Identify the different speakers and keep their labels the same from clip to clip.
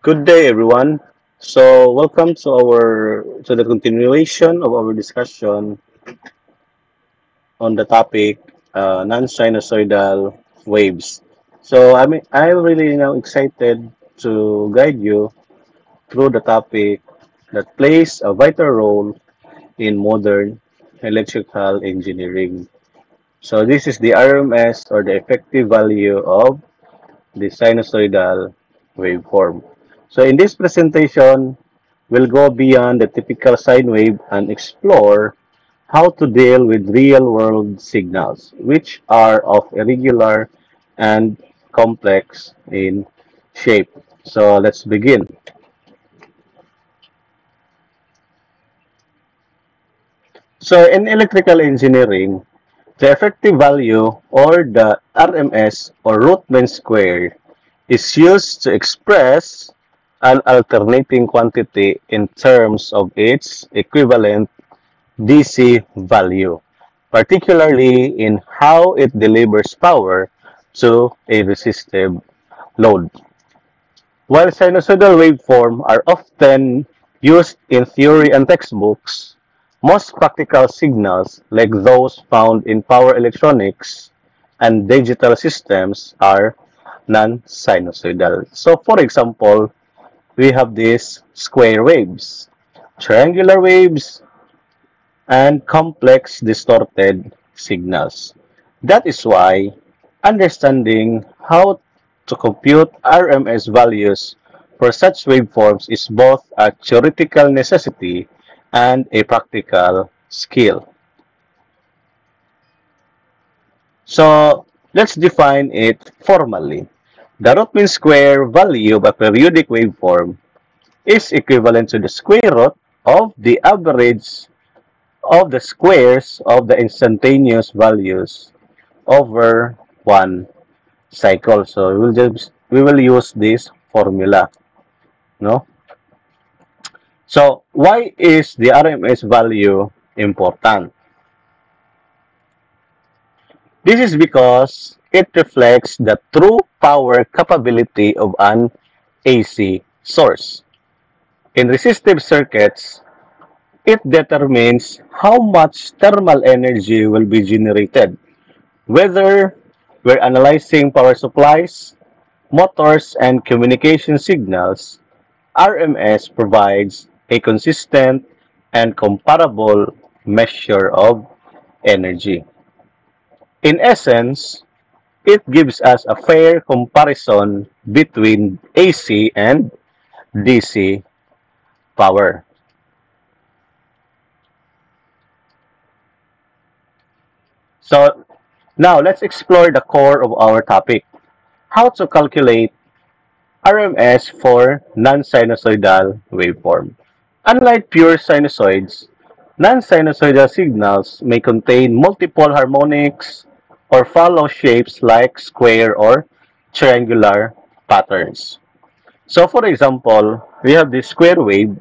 Speaker 1: Good day, everyone. So, welcome to the continuation of our discussion on the topic non-sinusoidal waves. So, I'm really now excited to guide you through the topic that plays a vital role in modern electrical engineering. So, this is the RMS, or the effective value of the sinusoidal waveform. So, in this presentation, we'll go beyond the typical sine wave and explore how to deal with real-world signals, which are of irregular and complex in shape. So let's begin. So in electrical engineering, the effective value, or the RMS, or root mean square, is used to express an alternating quantity in terms of its equivalent DC value, particularly in how it delivers power to a resistive load. While sinusoidal waveforms are often used in theory and textbooks, most practical signals, like those found in power electronics and digital systems, are non-sinusoidal. So, for example, we have these square waves, triangular waves, and complex distorted signals. That is why understanding how to compute RMS values for such waveforms is both a theoretical necessity and a practical skill. So let's define it formally. The root mean square value of a periodic waveform is equivalent to the square root of the average of the squares of the instantaneous values over one cycle. So we will use this formula, no? So why is the RMS value important? This is because it reflects the true power capability of an AC source. In resistive circuits, it determines how much thermal energy will be generated. Whether we're analyzing power supplies, motors, and communication signals, RMS provides a consistent and comparable measure of energy. In essence, it gives us a fair comparison between AC and DC power. So now let's explore the core of our topic, how to calculate RMS for non-sinusoidal waveform. Unlike pure sinusoids, non-sinusoidal signals may contain multiple harmonics or follow shapes like square or triangular patterns. So for example, we have this square wave.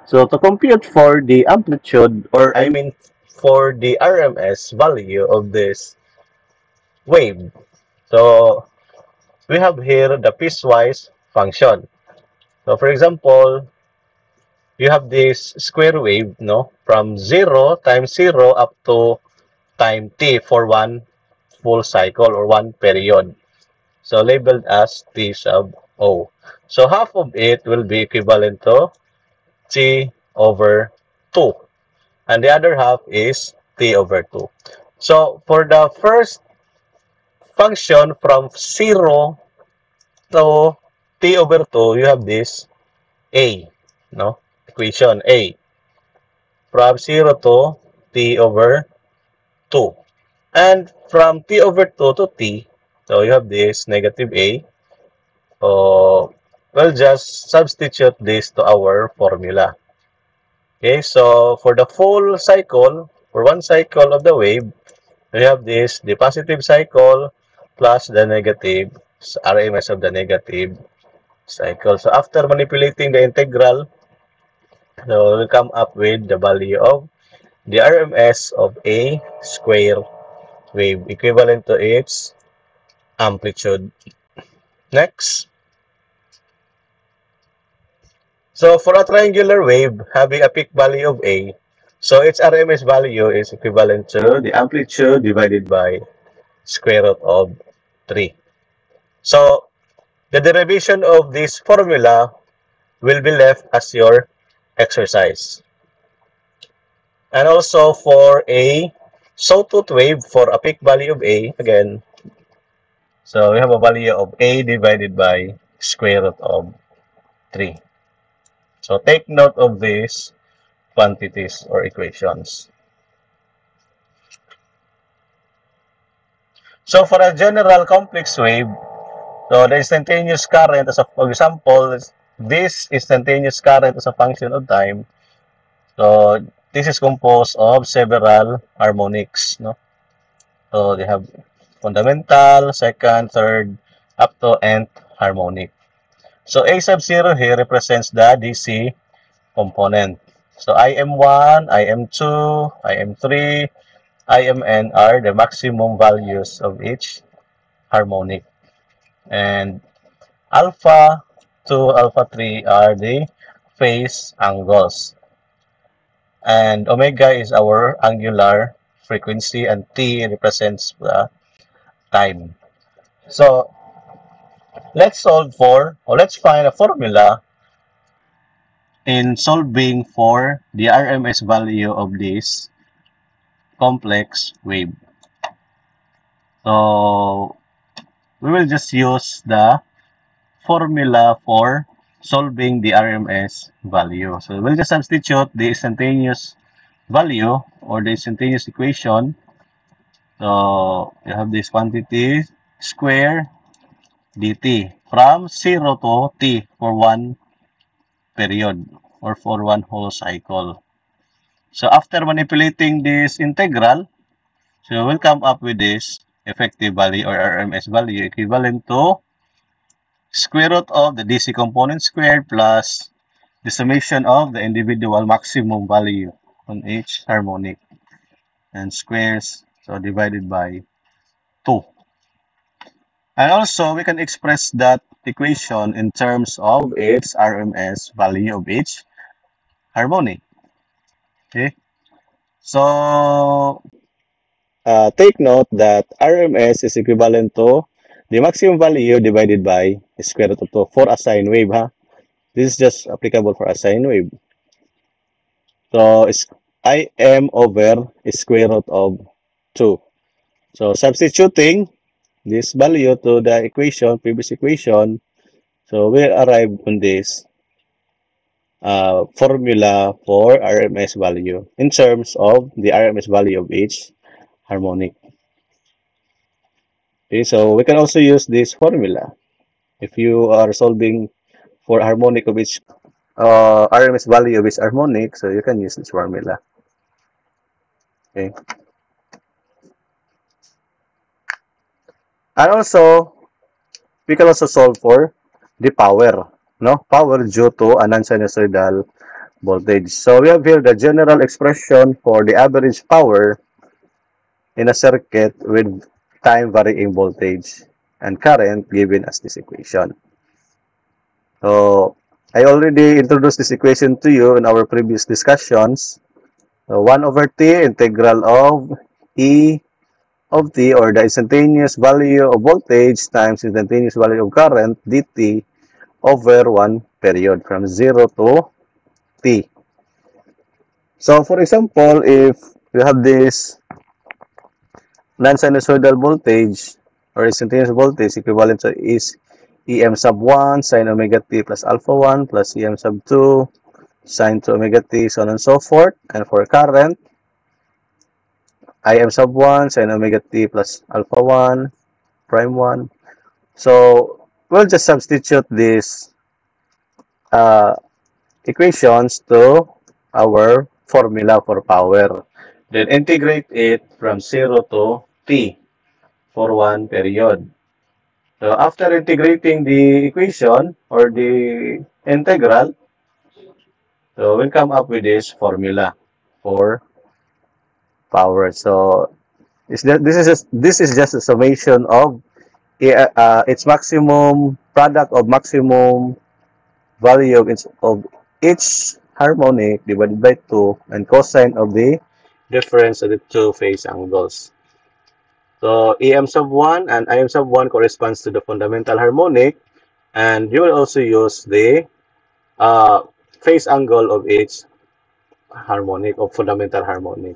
Speaker 1: So to compute for the amplitude, or I mean for the RMS value of this wave, so we have here the piecewise function. So for example, you have this square wave, no, from 0 up to time t for one full cycle or one period. So labeled as t sub o. So half of it will be equivalent to t over 2. And the other half is t over 2. So for the first function from 0 to t over 2, you have this a, no? Equation a. From 0 to t over 2. And from t over 2 to t, so you have this negative a. So we'll just substitute this to our formula. Okay, so for the full cycle, for one cycle of the wave, we have this, the positive cycle plus the negative RMS of the negative cycle. So after manipulating the integral, so we'll come up with the value of the RMS of a square wave equivalent to its amplitude. Next. So for a triangular wave having a peak value of A, so its RMS value is equivalent to the amplitude divided by square root of 3. So the derivation of this formula will be left as your exercise. And also for a sawtooth wave for a peak value of A, again, so we have a value of A divided by square root of 3. So take note of these quantities or equations. So for a general complex wave, so the instantaneous current, as a, for example, this instantaneous current as a function of time. So this is composed of several harmonics, no? So they have fundamental, second, third, up to nth harmonic. So A sub 0 here represents the DC component. So IM1, IM2, IM3, IMN are the maximum values of each harmonic. And alpha 2, alpha 3 are the phase angles. And omega is our angular frequency, and T represents the time. So let's solve for, or let's find a formula in solving for the RMS value of this complex wave. So we will just use the formula for solving the RMS value. So we'll just substitute the instantaneous value or the instantaneous equation. So you have this quantity square dt from 0 to t for one period or for one whole cycle. So after manipulating this integral, so we'll come up with this effective value or RMS value equivalent to square root of the DC component squared plus the summation of the individual maximum value on each harmonic and squares, so divided by 2. And also, we can express that equation in terms of its RMS value of each harmonic. Okay? So, take note that RMS is equivalent to the maximum value divided by square root of 2 for a sine wave. This is just applicable for a sine wave. So, Im over square root of 2. So, substituting this value to the equation, previous equation, so we'll arrive on this formula for RMS value in terms of the RMS value of each harmonic. Okay, so we can also use this formula if you are solving for harmonic of each RMS value of each harmonic, so you can use this formula. Okay. And also, we can also solve for the power, no? Power due to a non-sinusoidal voltage. So we have here the general expression for the average power in a circuit with time varying voltage and current given as this equation. So I already introduced this equation to you in our previous discussions. So 1 over t integral of E of t, or the instantaneous value of voltage times instantaneous value of current dt over one period from 0 to t. So for example, if you have this non-sinusoidal voltage or instantaneous voltage equivalent to is Em sub 1 sine omega t plus alpha 1 plus Em sub 2 sine 2 omega t, so on and so forth. And for current, Im sub 1 sine omega t plus alpha 1 prime 1. So we'll just substitute these equations to our formula for power. Then integrate it from 0 to t for one period. So after integrating the equation or the integral, so we'll come up with this formula for power. So this is just a summation of its maximum product of maximum value of each harmonic divided by 2 and cosine of the difference of the two phase angles. So EM sub 1 and IM sub 1 corresponds to the fundamental harmonic, and you will also use the phase angle of each harmonic of fundamental harmonic.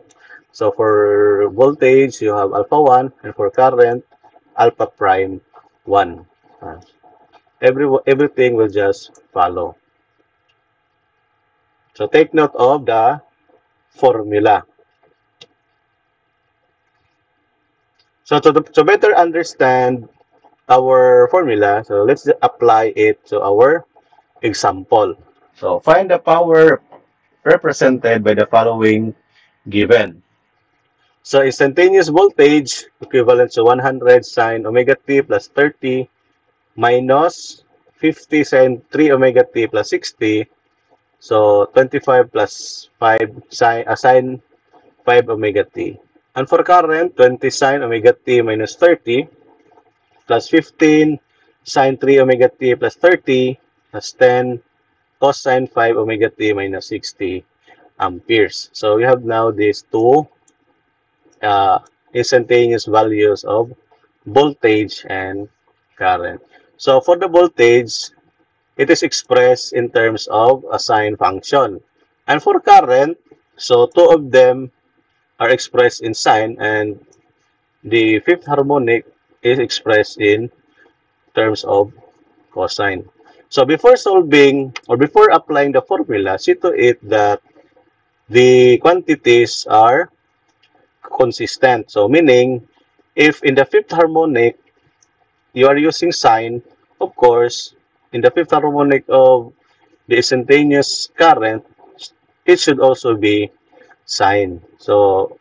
Speaker 1: So for voltage, you have alpha 1, and for current, alpha prime 1. Everything will just follow. So take note of the formula. So to better understand our formula, so let's apply it to our example. So find the power represented by the following given. So instantaneous voltage equivalent to 100 sine omega t plus 30 minus 50 sine 3 omega t plus 60. So 25 plus 5 sine 5 omega t. And for current, 20 sine omega t minus 30 plus 15 sine 3 omega t plus 30 plus 10 cosine 5 omega t minus 60 amperes. So we have now these two instantaneous values of voltage and current. So for the voltage, it is expressed in terms of a sine function. And for current, so two of them are expressed in sine, and the fifth harmonic is expressed in terms of cosine. So before solving or before applying the formula, see to it that the quantities are consistent. So meaning, if in the fifth harmonic, you are using sine, of course, in the fifth harmonic of the instantaneous current, it should also be sine. So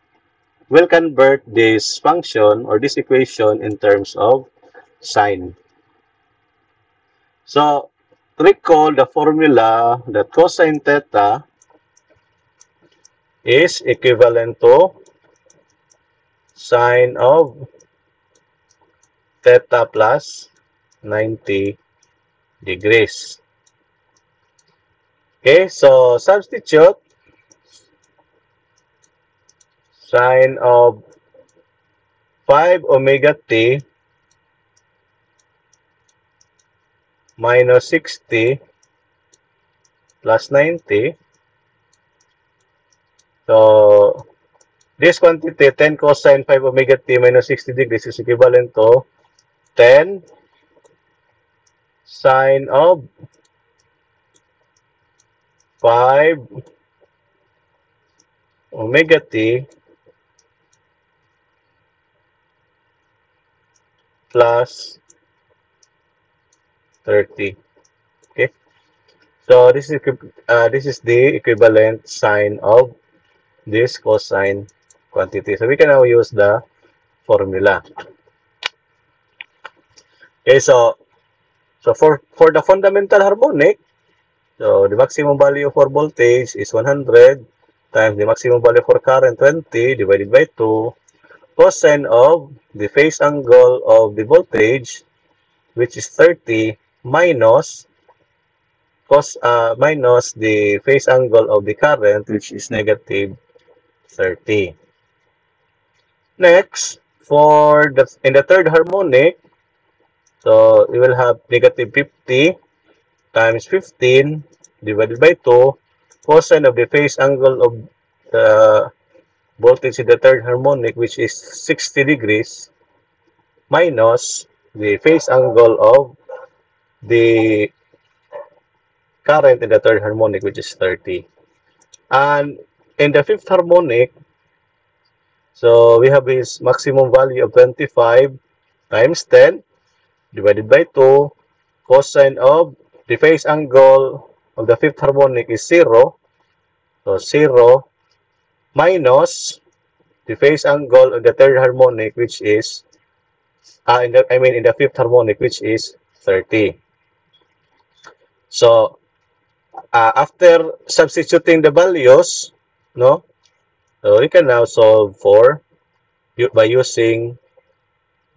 Speaker 1: we'll convert this function or this equation in terms of sine. So recall the formula that cosine theta is equivalent to sine of theta plus 90 degrees. Okay, so substitute sine of 5 omega t minus 60 plus 90. So this quantity, 10 cosine 5 omega t minus 60 degrees, is equivalent to 10 sine of 5 omega t plus 30. Okay, so this is the equivalent sign of this cosine quantity. So we can now use the formula. Okay, so for the fundamental harmonic, so the maximum value for voltage is 100 times the maximum value for current, 20, divided by 2, cosine of the phase angle of the voltage, which is 30, minus minus the phase angle of the current, which is negative 30. Next, in the third harmonic, so we will have negative 50 times 15 divided by 2, cosine of the phase angle of the voltage in the third harmonic, which is 60 degrees, minus the phase angle of the current in the third harmonic, which is 30. And in the fifth harmonic, so we have this maximum value of 25 times 10 divided by 2, cosine of the phase angle of the fifth harmonic is 0. So 0 minus the phase angle of the third harmonic, which is in the fifth harmonic, which is 30. So after substituting the values, no, so you can now solve by using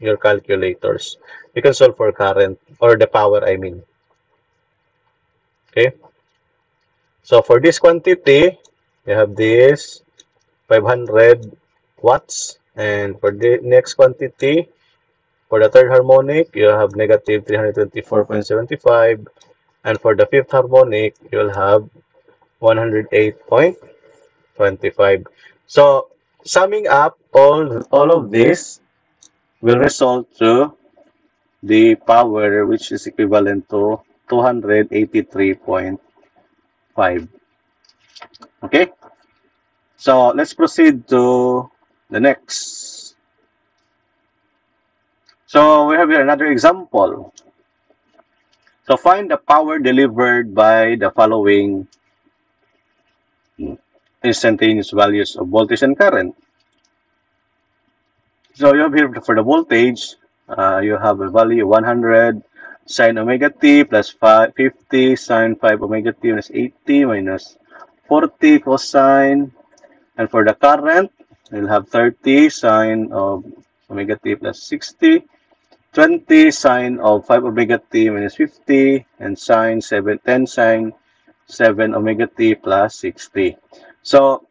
Speaker 1: your calculators. You can solve for current or the power, I mean. Okay. So for this quantity, you have this 500 watts. And for the next quantity, for the third harmonic, you have negative 324.75. And for the fifth harmonic, you'll have 108.25. So summing up all of this will result to the power which is equivalent to 283.5. Okay? So let's proceed to the next. So we have here another example. So find the power delivered by the following instantaneous values of voltage and current. So you have here for the voltage, you have a value 100 sine omega t plus 50 sine 5 omega t minus 80 minus 40 cosine. And for the current, you'll have 30 sine of omega t plus 60, 20 sine of 5 omega t minus 50, and sine 10 sine 7 omega t plus 60. So,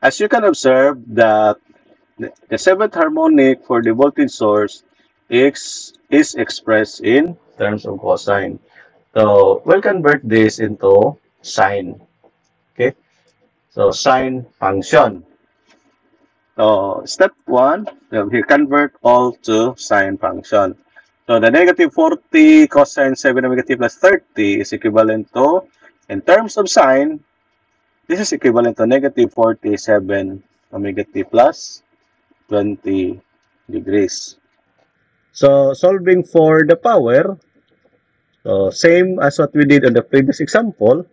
Speaker 1: as you can observe that the seventh harmonic for the voltage source is expressed in terms of cosine. So, we'll convert this into sine. Okay? So, sine function. So, step 1, we convert all to sine function. So, the negative 40 cosine 7 omega t plus 30 is equivalent to, in terms of sine, this is equivalent to negative 47 omega t plus 20 degrees. So, solving for the power, so same as what we did on the previous example,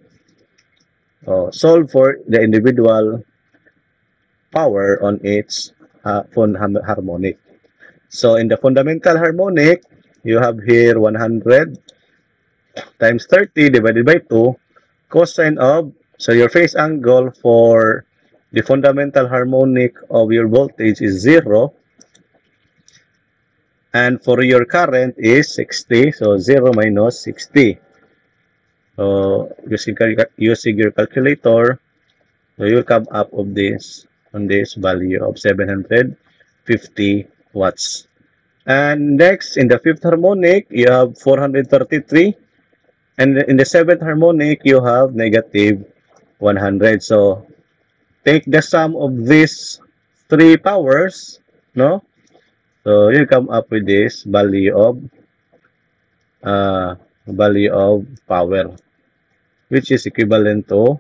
Speaker 1: solve for the individual power on its harmonic. So, in the fundamental harmonic, you have here 100 times 30 divided by 2 cosine of, so your phase angle for the fundamental harmonic of your voltage is 0, and for your current is 60, so 0 minus 60. So using your calculator, so you'll come up of this on this value of 750 watts. And next, in the fifth harmonic, you have 433. And in the seventh harmonic, you have negative 100. So, take the sum of these three powers, no? So, you come up with this value of power, which is equivalent to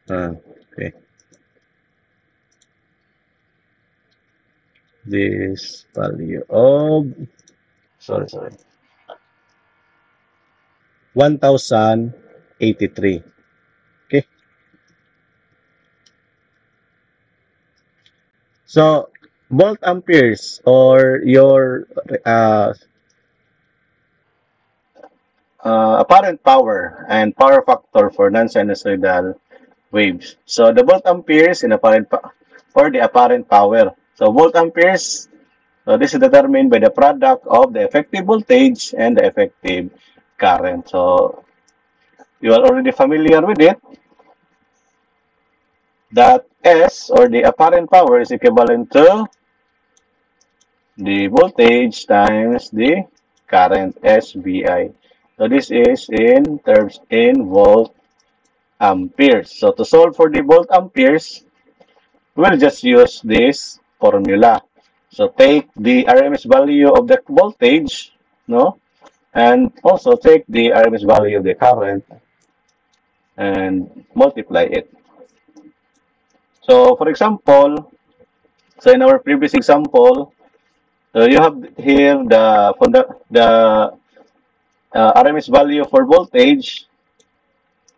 Speaker 1: okay, this value of, sorry, 1083. Okay. So, volt amperes or your apparent power and power factor for non-sinusoidal waves. So, the volt amperes in for the apparent power. So, volt amperes, so this is determined by the product of the effective voltage and the effective current. So, you are already familiar with it, that S, or the apparent power, is equivalent to the voltage times the current, SVI. So, this is in terms in volt amperes. So, to solve for the volt amperes, we'll just use this formula. So, take the RMS value of the voltage, no? And also take the RMS value of the current and multiply it. So, for example, so in our previous example, you have here the RMS value for voltage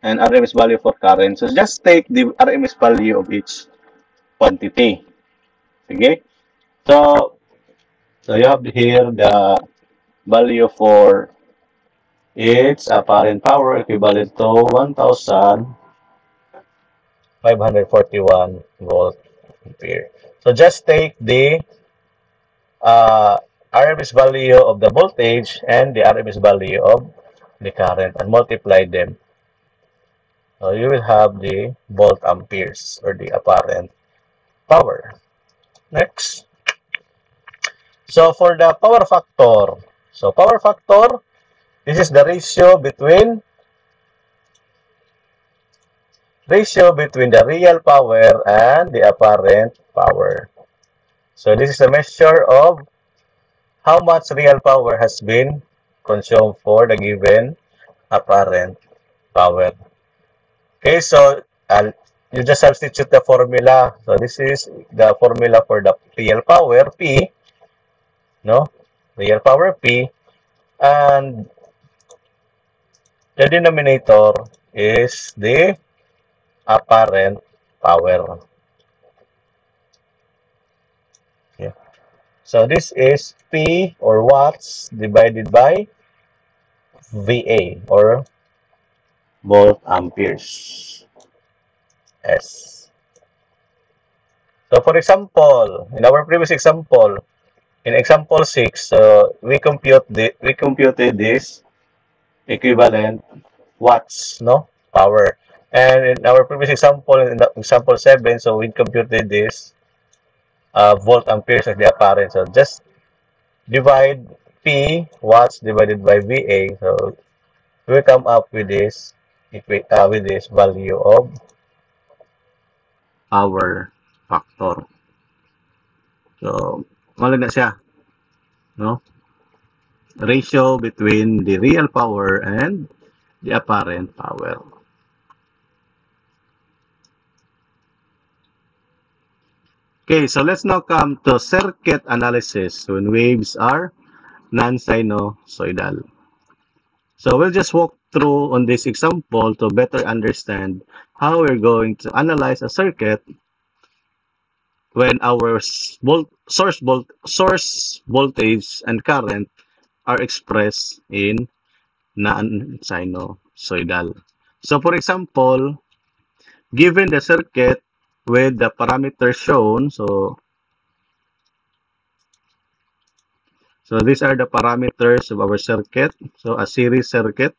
Speaker 1: and RMS value for current. So, just take the RMS value of each quantity. Okay? So you have here the value for its apparent power equivalent to 1,541 volt ampere. So just take the RMS value of the voltage and the RMS value of the current and multiply them. So you will have the volt amperes or the apparent power. Next. So for the power factor, this is the ratio between the real power and the apparent power. So this is a measure of how much real power has been consumed for the given apparent power. Okay, so you just substitute the formula. So this is the formula for the real power, P, no? Real power, P, and the denominator is the apparent power. Okay. So this is P or watts divided by VA or volt amperes. S. So for example, in our previous example, in example 6, we computed this equivalent watts, no, power. And in our previous example, in the example 7, so we computed this volt amperes as the apparent. So just divide P watts divided by VA. So we come up with this value of power factor. So wala na siya, no? Ratio between the real power and the apparent power. Okay, so let's now come to circuit analysis when waves are non-sinusoidal. So we'll just walk through on this example to better understand how we're going to analyze a circuit when our source voltage and current are expressed in non-sinusoidal. So for example, given the circuit with the parameters shown, so these are the parameters of our circuit. So a series circuit,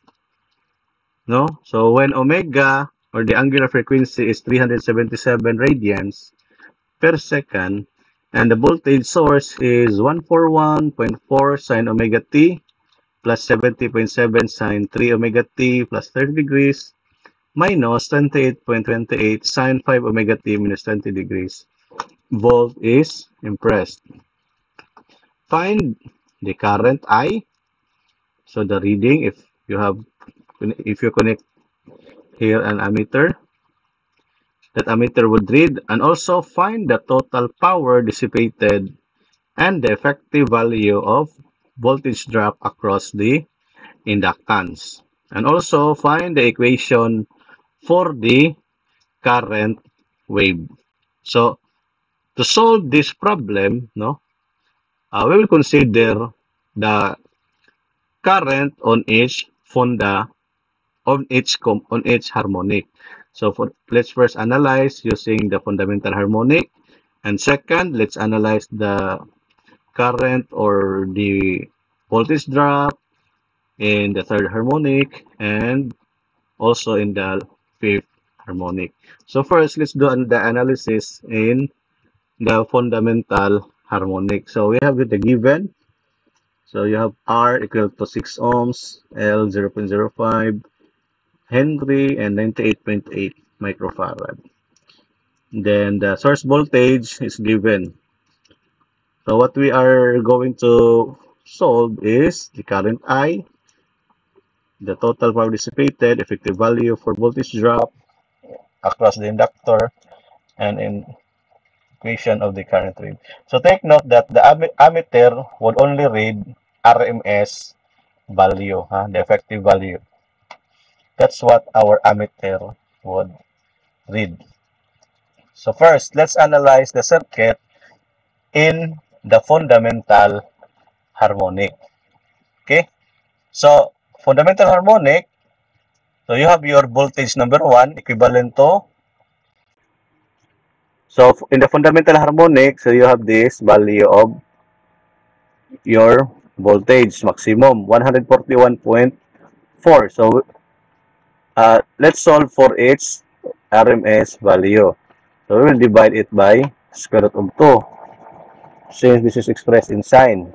Speaker 1: no? So when omega or the angular frequency is 377 radians per second and the voltage source is 141.4 sine omega t plus 70.7 sine 3 omega t plus 30 degrees minus 28.28 sine 5 omega t minus 20 degrees. Volt is impressed. Find the current I. So the reading, if you connect here an ammeter, that ammeter would read, and also find the total power dissipated and the effective value of voltage drop across the inductance. And also find the equation for the current wave. So to solve this problem, no, we will consider the current on each harmonic. So let's first analyze using the fundamental harmonic, and second, let's analyze the current or the voltage drop in the third harmonic and also in the fifth harmonic. So first, let's do the analysis in the fundamental harmonic. So we have the given. So you have R equal to 6 ohms, L 0.05, Henry, and 98.8 microfarad. Then the source voltage is given. So what we are going to solve is the current I, the total power dissipated, effective value for voltage drop across the inductor, and in equation of the current wave. So take note that the ammeter would only read RMS value, the effective value. That's what our ammeter would read. So first, let's analyze the circuit in the fundamental harmonic. Okay? So, fundamental harmonic, so you have your voltage number 1 equivalent to, so in the fundamental harmonic, so you have this value of your voltage maximum, 141.4. So, let's solve for its RMS value. So, we will divide it by square root of 2, since this is expressed in sine.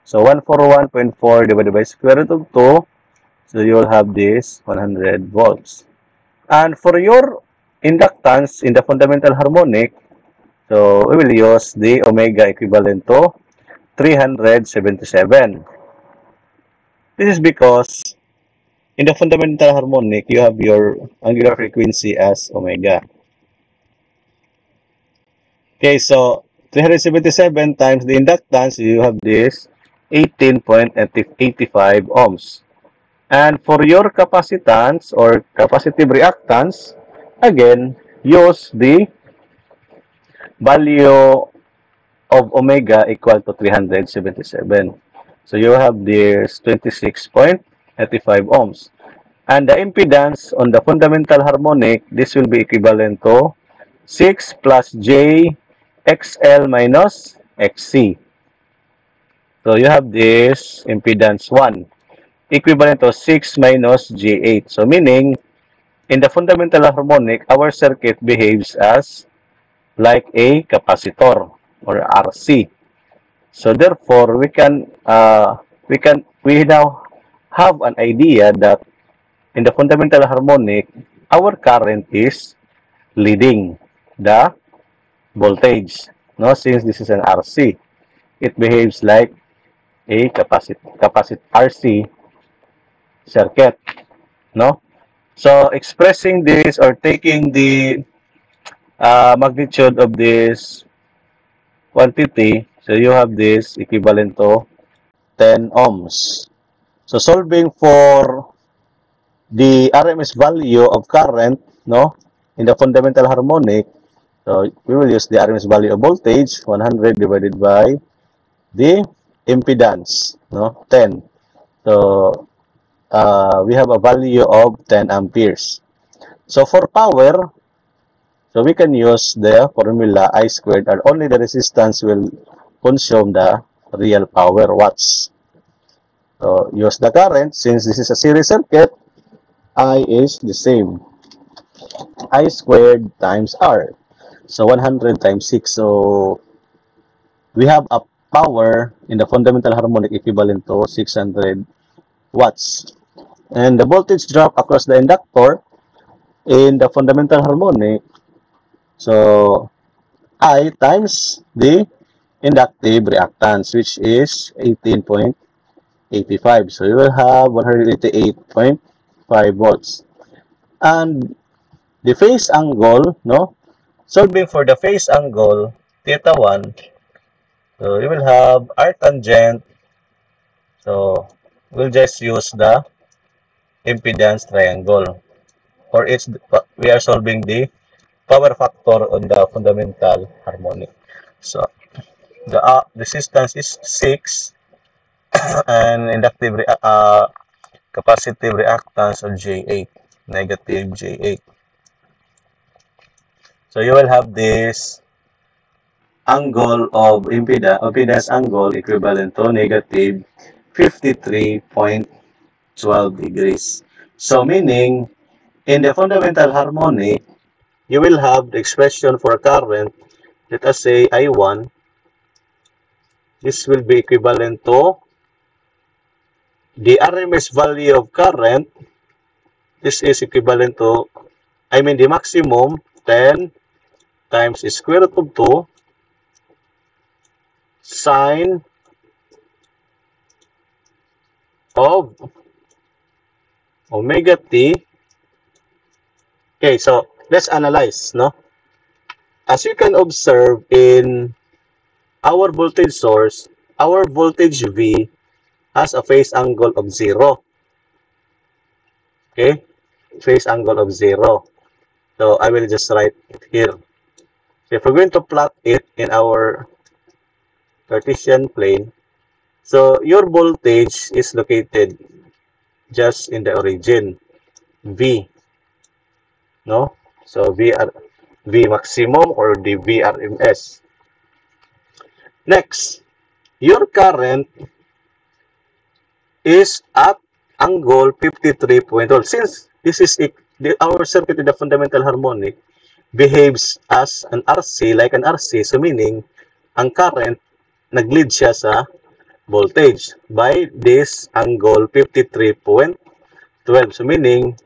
Speaker 1: So, 141.4 divided by square root of 2, so you will have this 100 volts. And for your inductance in the fundamental harmonic, so we will use the omega equivalent to 377. This is because in the fundamental harmonic, you have your angular frequency as omega. Okay, so 377 times the inductance, you have this 18.85 ohms. And for your capacitance or capacitive reactance, again, use the value of omega equal to 377. So you have this 26.85 ohms. And the impedance on the fundamental harmonic, this will be equivalent to 6 plus j xl minus xc. So you have this impedance 1 equivalent to 6 minus j8. So meaning, in the fundamental harmonic, our circuit behaves as like a capacitor or RC. So therefore, we now have an idea that in the fundamental harmonic, our current is leading the voltage. No, since this is an RC, it behaves like a capacitor RC circuit. No, so expressing this or taking the magnitude of this quantity, so you have this equivalent to 10 ohms. So solving for the RMS value of current, no, in the fundamental harmonic, so we will use the RMS value of voltage, 100 divided by the impedance, no, 10. So we have a value of 10 amperes. So for power, so we can use the formula I squared, and only the resistance will consume the real power, watts. So use the current, since this is a series circuit, I is the same. I squared times R. So 100 times 6. So we have a power in the fundamental harmonic equivalent to 600 watts. And the voltage drop across the inductor in the fundamental harmonic, so I times the inductive reactance, which is 18.85. So you will have 188.5 volts. And the phase angle, no? Solving for the phase angle, theta 1, so you will have R tangent. So we'll just use the impedance triangle. For its, we are solving the power factor on the fundamental harmonic. So the resistance is 6 and inductive capacitive reactance of J8, negative J8. So you will have this angle of impedance angle equivalent to negative 53.12 degrees. So meaning, in the fundamental harmonic, you will have the expression for current, let us say I1. This will be equivalent to the RMS value of current. This is equivalent to, the maximum, 10 times square root of 2 sine of omega t. Okay, so let's analyze, no? As you can observe in our voltage source, our voltage V has a phase angle of 0. Okay, phase angle of 0. So I will just write it here. So if we're going to plot it in our Cartesian plane, so your voltage is located just in the origin, V, no? So V maximum or the VRMS. Next, your current is at angle 53.12. Since this is our circuit in the fundamental harmonic behaves as an RC, like an RC, so meaning ang current nag-lead siya sa voltage by this angle 53.12. So meaning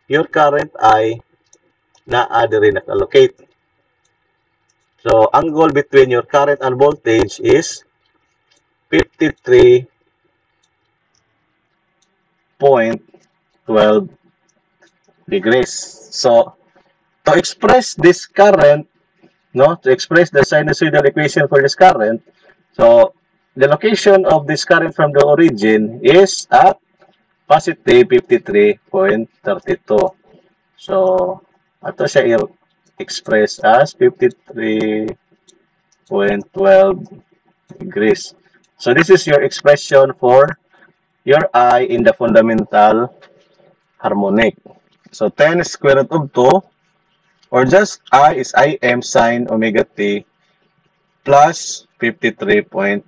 Speaker 1: your current ay naa diri nag-allocate. So angle between your current and voltage is 53.12 degrees. So to express this current, no, to express the sinusoidal equation for this current, so the location of this current from the origin is at positive 53.32. So ato siya express as 53.12 degrees. So this is your expression for your I in the fundamental harmonic. So 10 square root of 2, or just I is Im sine omega t plus 53.12.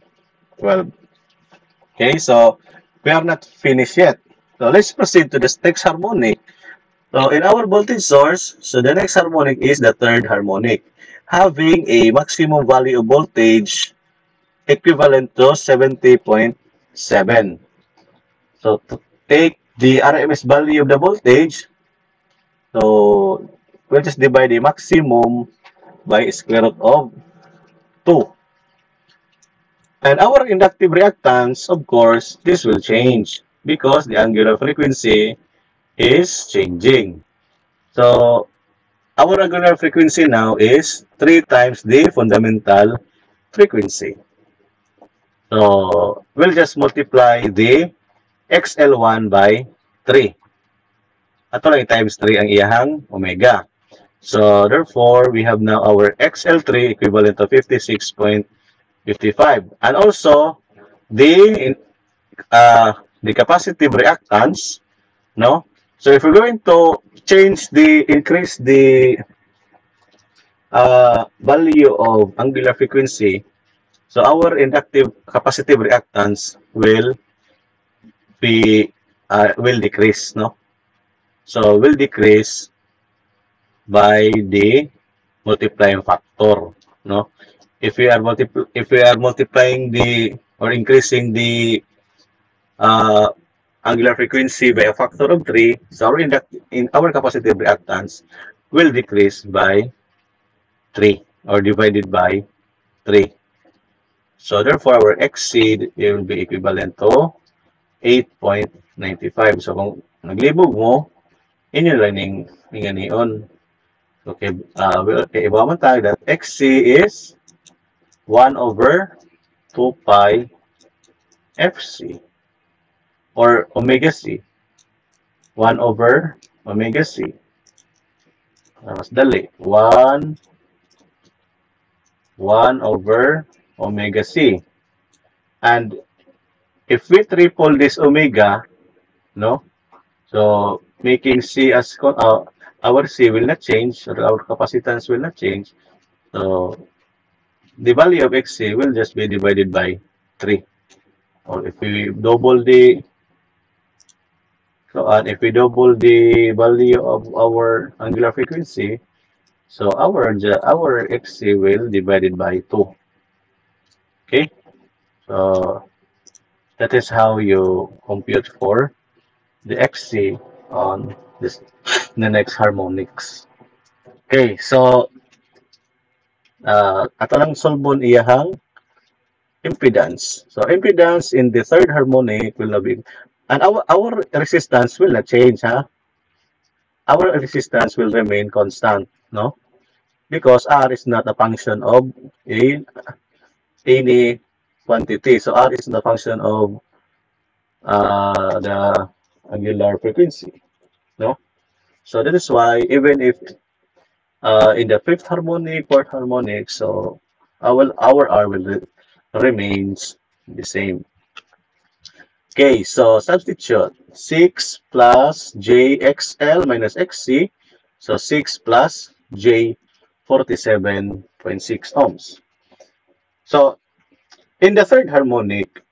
Speaker 1: Okay, so we are not finished yet. So let's proceed to the next harmonic. So in our voltage source, so the next harmonic is the third harmonic, having a maximum value of voltage equivalent to 70.7. So to take the RMS value of the voltage, so we'll just divide the maximum by square root of 2. And our inductive reactance, of course, this will change because the angular frequency is changing. So our angular frequency now is 3 times the fundamental frequency. So we'll just multiply the XL1 by 3. Ato lang times 3 ang iyahang omega. So therefore, we have now our XL3 equivalent to 56.55. And also, the capacitive reactance, no? So if we're going to increase the value of angular frequency, so our inductive capacitive reactance will decrease, no? So will decrease by the multiplying factor, no? If we are multiplying or increasing the angular frequency by a factor of 3, so our capacitive reactance will decrease by 3 or divided by 3. So therefore, our XC will be equivalent to 8.95. So kung naglibog mo, inyo learning niyon. Okay, ibaman tayo that XC is 1 over 2 pi FC or omega C. 1 over omega C. Mas dali. 1 over omega C. And if we triple this omega, no? So making C as our C will not change, or our capacitance will not change. So the value of XC will just be divided by 3. Or if we double the value of our angular frequency, so our XC will divided by 2. Okay, so that is how you compute for the XC on the next harmonics. Okay, so ato lang solbon iyahang impedance. So impedance in the third harmonic will be, and our resistance will not change, ha? Our resistance will remain constant, no? Because R is not a function of any quantity. So R is the function of the angular frequency, no? So that is why even if in the fifth harmonic, fourth harmonic, so our R will remains the same. Okay, so substitute 6 plus JXL minus XC, so 6 plus J 47.6 ohms. So In the third harmonic,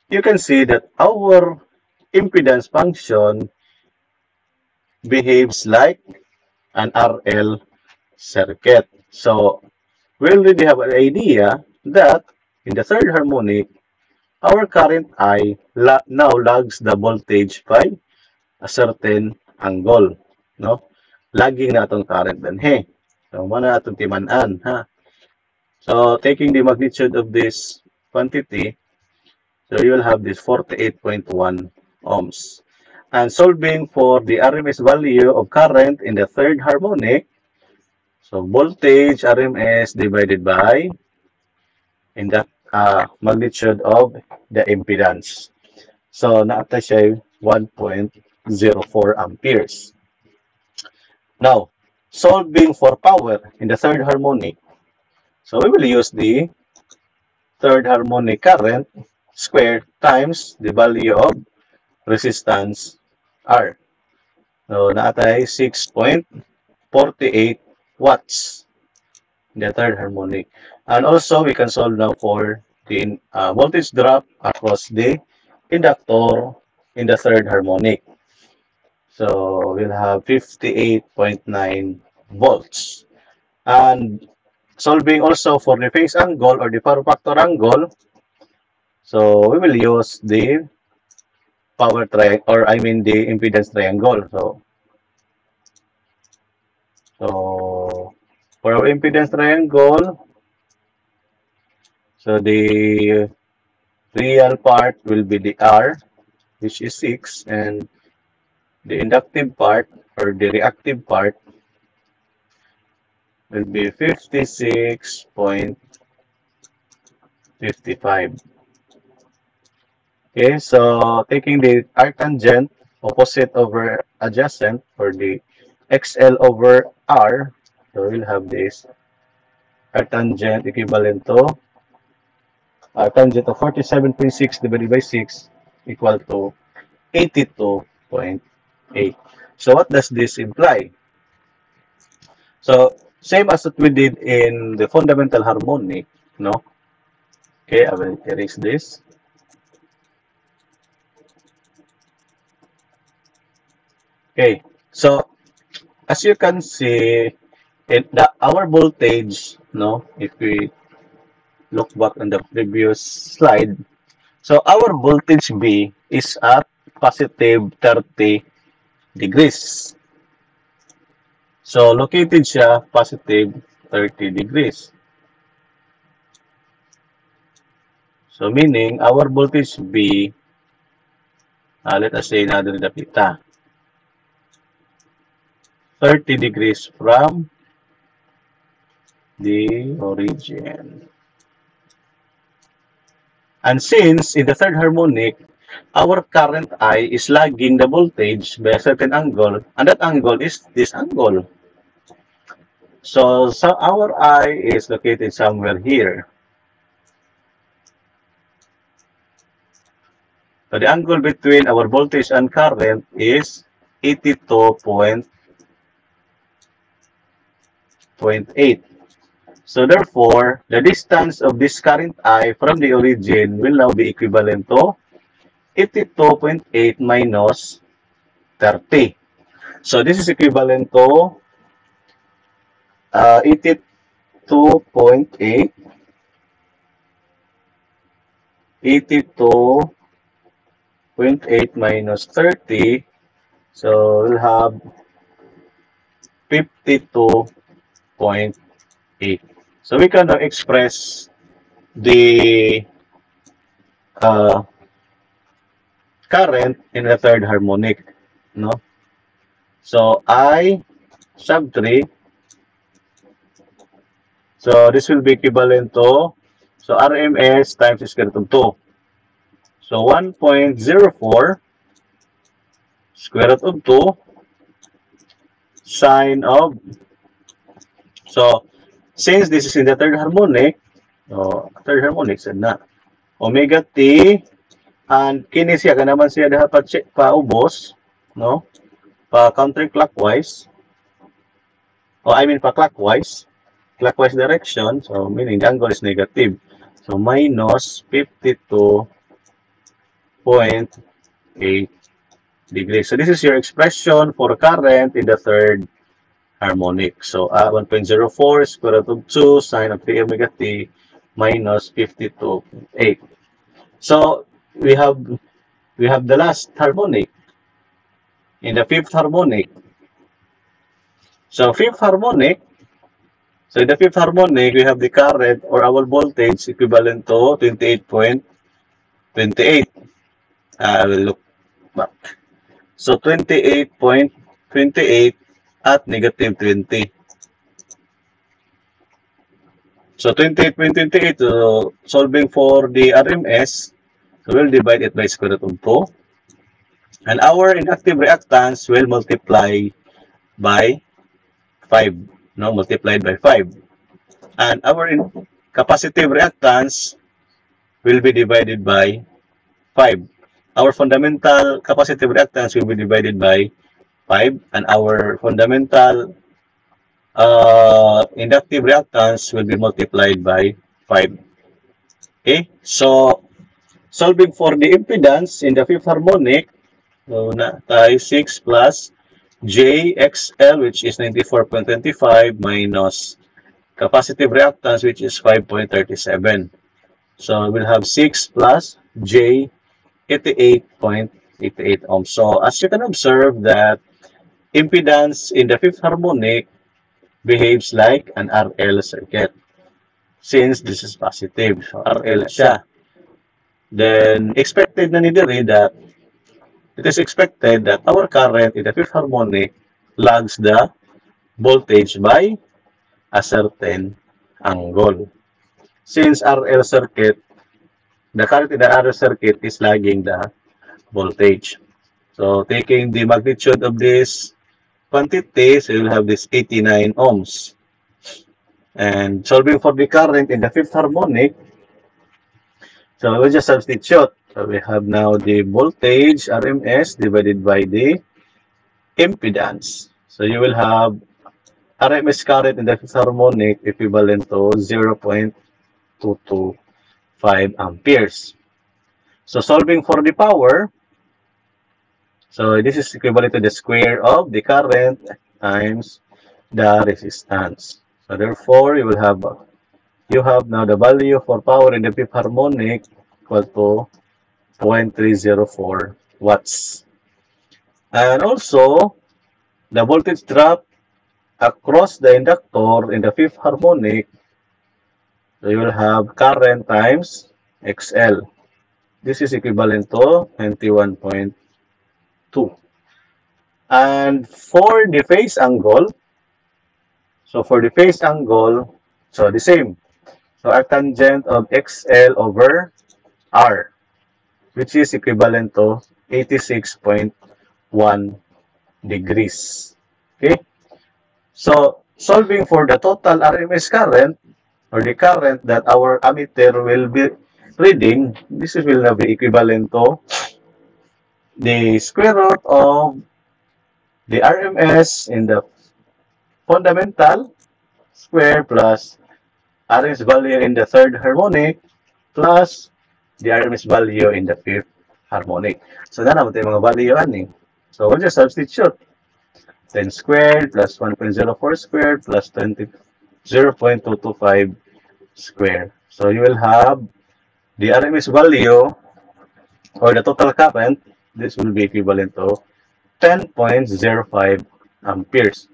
Speaker 1: you can see that our impedance function behaves like an RL circuit. So we already have an idea that in the third harmonic, our current I now lags the voltage by a certain angle. No? Lagging na itong current danhe. So, muna itong timanan. Ha? So, taking the magnitude of this quantity, so you will have this 48.1 ohms. And solving for the RMS value of current in the third harmonic, so voltage RMS divided by in the magnitude of the impedance. So, naata siya 1.04 amperes. Now, solving for power in the third harmonic, so we will use the third harmonic current squared times the value of resistance R. So, naatay 6.48 watts in the third harmonic. And also, we can solve now for the voltage drop across the inductor in the third harmonic. So, we'll have 58.9 volts. And solving also for the phase angle or the power factor angle, so we will use the power triangle, or I mean the impedance triangle. So for our impedance triangle, so the real part will be the R, which is 6, and the inductive part or the reactive part will be 56.55. Okay, so taking the arctangent opposite over adjacent for the XL over R, so we'll have this arctangent equivalent to arctangent of 47.6 divided by 6 equal to 82.8. So what does this imply? So same as what we did in the fundamental harmonic, no? Okay, I will erase this. Okay, so as you can see, our voltage, no, if we look back on the previous slide, so our voltage B is at positive 30 degrees. So located siya positive 30 degrees. So meaning our voltage B, let us say na dito dapita, 30 degrees from the origin. And since in the third harmonic, our current I is lagging the voltage by a certain angle, and that angle is this angle. So our I is located somewhere here. So the angle between our voltage and current is 82.8. So therefore, the distance of this current I from the origin will now be equivalent to 82.8 minus 30. So this is equivalent to 82.8 minus 30. So we'll have 52.8. So we can now express the current in the third harmonic, no? So I sub 3. So this will be equivalent to, so RMS times square root of 2. So 1.04 square root of 2 sine of, so since this is in the third harmonic, said na, omega t, and kini siya ka naman siya dapat paubos, no? Pa counterclockwise, I mean pa clockwise direction, so meaning the angle is negative. So minus 52.8 degrees. So this is your expression for current in the third harmonic. So 1.04 square root of 2 sine of 3 omega t minus 52.8. So we have the last harmonic in the fifth harmonic. So fifth harmonic, so in the fifth harmonic, we have the current or our voltage equivalent to 28.28. I will look back. So 28.28 at negative 20. So 28.28, solving for the RMS, so we'll divide it by square root of 2. And our inductive reactance will multiply by 5. No, multiplied by 5. And our capacitive reactance will be divided by 5. Our fundamental capacitive reactance will be divided by 5. And our fundamental inductive reactance will be multiplied by 5. Okay, so solving for the impedance in the fifth harmonic, so na tayo 6 plus JXL, which is 94.25 minus capacitive reactance, which is 5.37. So we'll have 6 plus J 88.88 ohms. So as you can observe that impedance in the fifth harmonic behaves like an RL circuit. Since this is positive, so RL siya. Then expected na ni Dere that it is expected that our current in the fifth harmonic lags the voltage by a certain angle. Since RL circuit, the current in the RL circuit is lagging the voltage. So taking the magnitude of this quantity, so you'll have this 89 ohms. And solving for the current in the fifth harmonic, so we'll just substitute. So we have now the voltage RMS divided by the impedance. So you will have RMS current in the fifth harmonic equivalent to 0.225 amperes. So solving for the power, so this is equivalent to the square of the current times the resistance. So therefore, you have now the value for power in the fifth harmonic equal to 0.304 watts. And also, the voltage drop across the inductor in the fifth harmonic, so you will have current times XL. This is equivalent to 91.2. And for the phase angle, so for the phase angle, so the same. So arctangent of XL over R, which is equivalent to 86.1 degrees. Okay? So solving for the total RMS current, or the current that our ammeter will be reading, this will now be equivalent to the square root of the RMS in the fundamental square plus RMS value in the third harmonic plus the RMS value in the fifth harmonic. So na naman tayo mga value ani. So we'll just substitute. 10 squared plus 1.04 squared plus 0.225 squared. So you will have the RMS value or the total current. This will be equivalent to 10.05 amperes.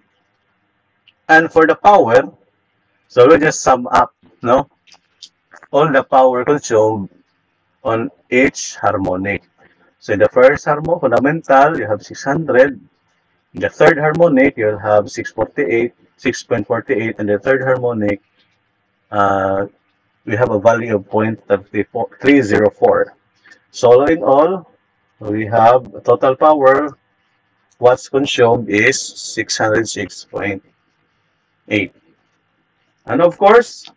Speaker 1: And for the power, so we'll just sum up, no, all the power consumed on each harmonic. So in the first harmonic, fundamental, you have 600. In the third harmonic, you'll have 6.48, and the third harmonic, we have a value of 0.304. So all in all, we have total power, watts consumed is 606.8. And of course,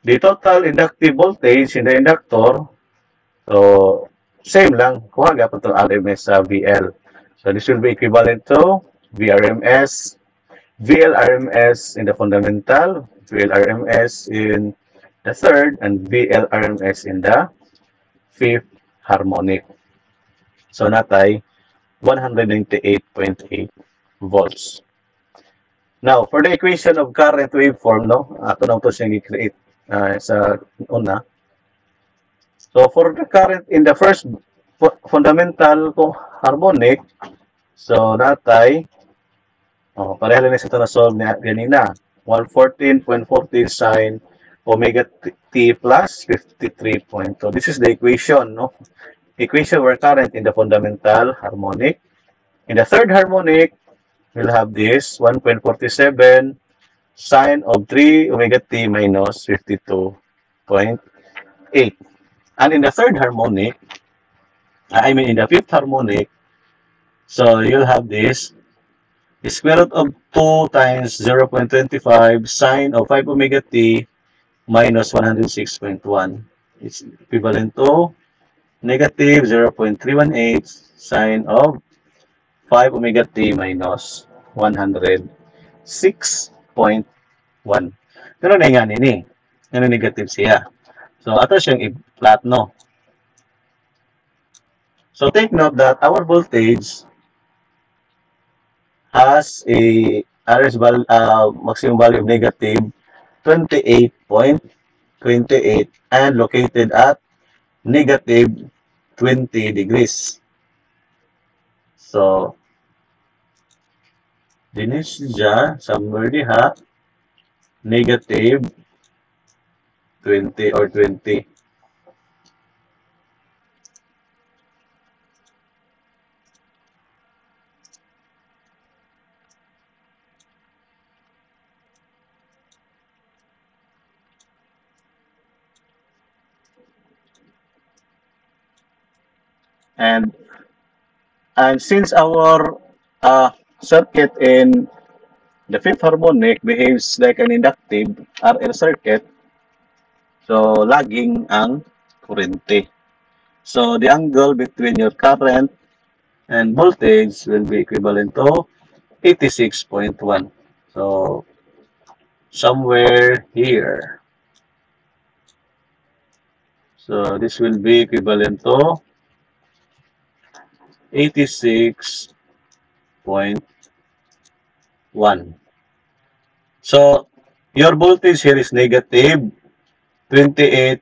Speaker 1: the total inductive voltage in the inductor, so same lang, kuha pa itong RMS sa VL. So this will be equivalent to VL RMS in the fundamental, VL RMS in the third, and VLRMS in the fifth harmonic. So natay 198.8 volts. Now, for the equation of current waveform, no, ato na ito siyang i-create sa una. So, for the current in the first fundamental harmonic, so natay, pareha lang ito na solve niya ganina. 114.40 sine omega t plus 53.2. This is the equation, no? Equation where current in the fundamental harmonic. In the third harmonic, we'll have this 1.47 sine of 3 omega t minus 52.8. And in the third harmonic, I mean in the fifth harmonic, so you'll have this, the square root of 2 times 0.25 sine of 5 omega t minus 106.1. It's equivalent to negative 0.318 sine of 5 omega t minus 106.1. Pero na nga nini. Ano negative siya. So, ato siyang i-plot, no? So, take note that our voltage has a maximum value of negative 28.28 and located at negative 20 degrees. So, dinis siya somewhere diha negative 20 or 20. And since our circuit in the fifth harmonic behaves like an inductive RL circuit, so lagging ang kurente. So the angle between your current and voltage will be equivalent to 86.1. So somewhere here. So this will be equivalent to 86.1. So, your voltage here is negative 28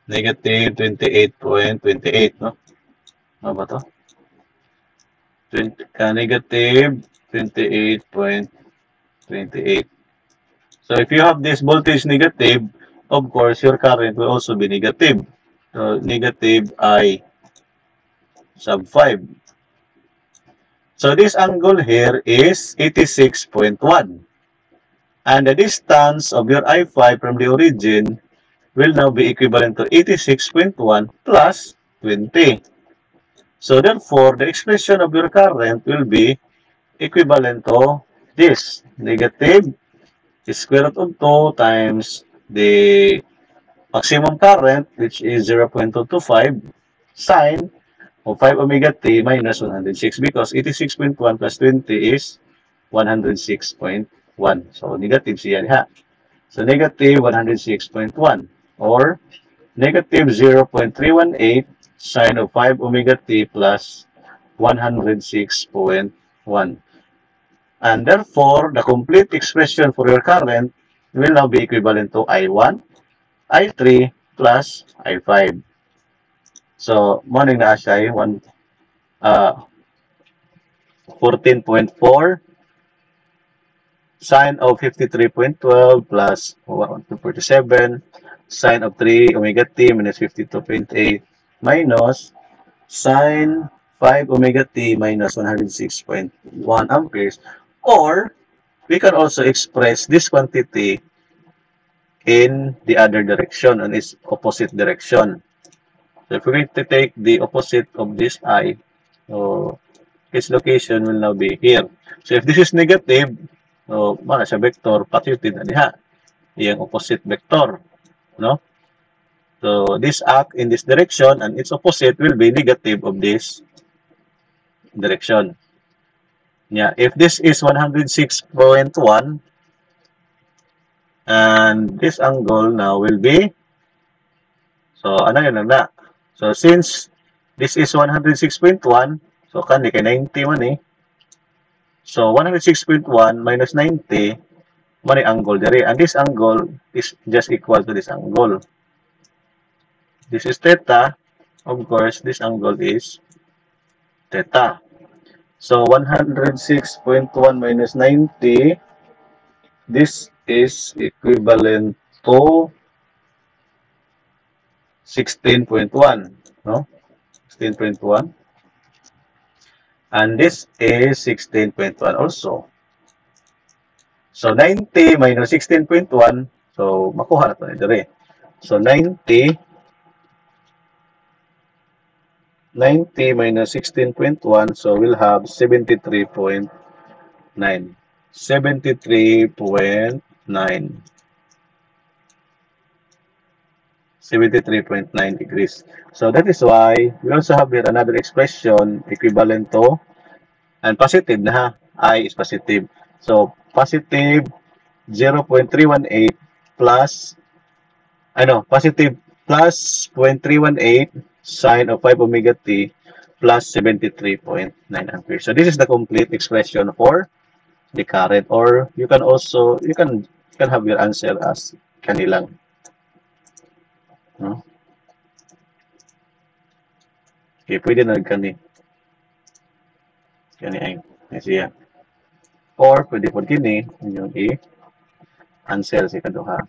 Speaker 1: negative 28.28, no? Ano ba to? Negative 28.28. So, if you have this voltage negative, of course, your current will also be negative. So, negative I sub 5. So, this angle here is 86.1. And the distance of your I5 from the origin will now be equivalent to 86.1 plus 20. So, therefore, the expression of your current will be equivalent to this, negative square root of 2 times the maximum current, which is 0.225 sine of 5 omega t minus 106, because 86.1 plus 20 is 106.1. So, negative siya ha. So, negative 106.1 or negative 0.318 sine of 5 omega t plus 106.1. And therefore, the complete expression for your current will now be equivalent to I1, I3 plus I5. So, morning na siya 14.4 sine of 53.12 plus 147 sine of 3 omega t minus 52.8 minus sine 5 omega t minus 106.1 amperes. Or, we can also express this quantity in the other direction, on its opposite direction. So, if we're going to take the opposite of this I, so its location will now be here. So, if this is negative, so, mana siya vector, patutid na diha. Yung opposite vector, no? So, this act in this direction, and its opposite will be negative of this direction. Yeah, if this is 106.1, And this angle now will be, so ano yun na. So since this is 106.1, so kani kay 90 man eh. So 106.1 minus 90, man angle dere. And this angle is just equal to this angle. This is theta. Of course, this angle is theta. So 106.1 minus 90, this is equivalent to 16.1, no? 16.1. And this is 16.1 also. So 90 minus 16.1, so makuha na ito dito. So 90 minus 16.1, so we'll have 73.9. 73.9. 73.9 degrees. So that is why we also have here another expression equivalent to, and positive na ha, I is positive. So positive 0.318 plus, positive plus 0.318 sine of 5 omega t plus 73.9 amperes. So this is the complete expression for the current, or you can also, you can have your answer as kanilang. No? Okay, pwede na kani. Kani ay siya. Or pwede po kini yung i-answer si kaduha.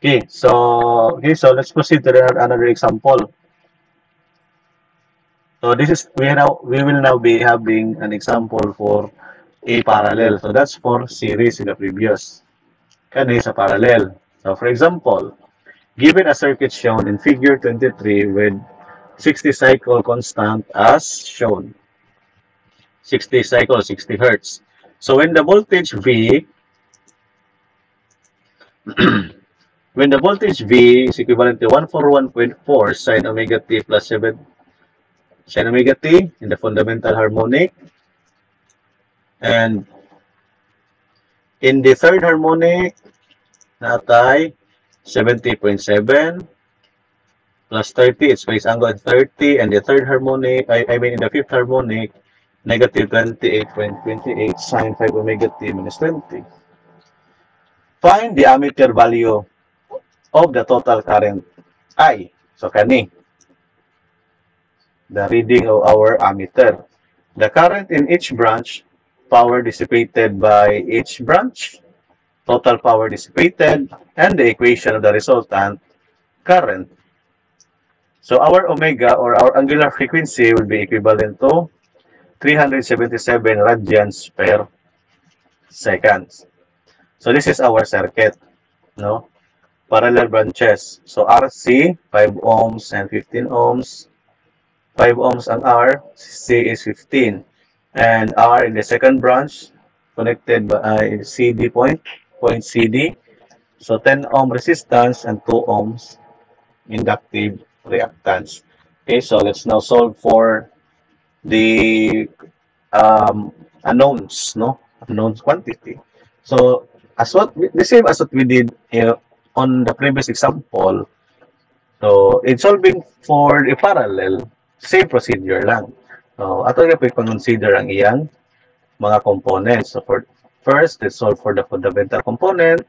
Speaker 1: Okay, so let's proceed to another example. So this is, we will now be having an example for a parallel. So that's for series in the previous. Kani sa parallel. So for example, given a circuit shown in figure 23 with 60 cycle constant as shown. 60 cycle, 60 hertz. So when the voltage V when the voltage V is equivalent to 141.4 sine omega t plus 7 sine omega t in the fundamental harmonic, and in the third harmonic natay 70.7 plus 30, its phase angle at 30, and the third harmonic, I mean in the fifth harmonic, negative 28.28 sine 5 omega t minus 20. Find the ammeter value of the total current I. So kani, the reading of our ammeter. The current in each branch, power dissipated by each branch, total power dissipated, and the equation of the resultant current. So our omega, or our angular frequency, will be equivalent to 377 radians per seconds. So this is our circuit, no? Parallel branches. So RC, 5 ohms and 15 ohms. 5 ohms ang R, C is 15. And R in the second branch, connected by CD point CD. So 10 ohm resistance and 2 ohms inductive reactance. Okay, so let's now solve for the unknowns, no? Unknowns quantity. So as what the same as what we did on the previous example. So in solving for the parallel, same procedure lang. So ato nga pag-consider ang iyang mga components. So for first, let's solve for the fundamental component.